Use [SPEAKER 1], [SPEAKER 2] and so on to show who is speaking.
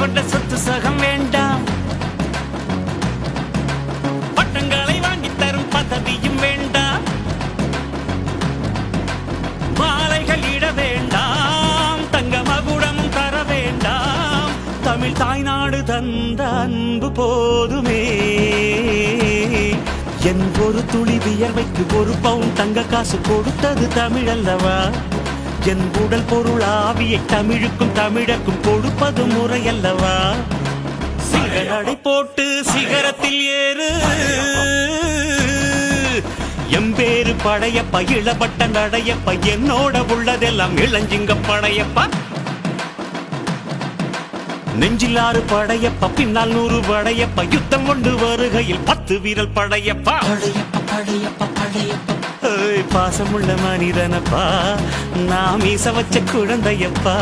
[SPEAKER 1] கொண்ட சொத்து சகம் வேண்டாம், பட்டங்களை வாங்கி தரும் பதவியும் வேண்டாம், மாலைகள் இட வேண்டாம், தங்க மகுடமும் தர வேண்டாம், தமிழ் தாய்நாடு தந்த அன்பு போதுமே. என் ஒரு துளி வியர்வைக்கு ஒரு பவுன் தங்க காசு கொடுத்தது தமிழ் அல்லவா? என் உடல் பொருள் ஆவியை தமிழுக்கும் தமிழக்கும் கொடுப்பது முறை அல்லவா? சிகரடை போட்டு சிகரத்தில் ஏறு, எம்பேரு படையப்பா, இளபட்ட நடையப்பா, என்னோட உள்ளதெல்லாம் இளஞ்சிங்க படையப்பா. நெஞ்சிலாறு படையப்பா, பின்னால் 100 படையப்பா, யுத்தம் கொண்டு வருகையில் 10 வீரல் படையப்பா. படையப்பா படையப்பா படையப்பா, பாசமுள்ள மனிதனப்பா, நாம் மீச வச்ச குழந்தையப்பா.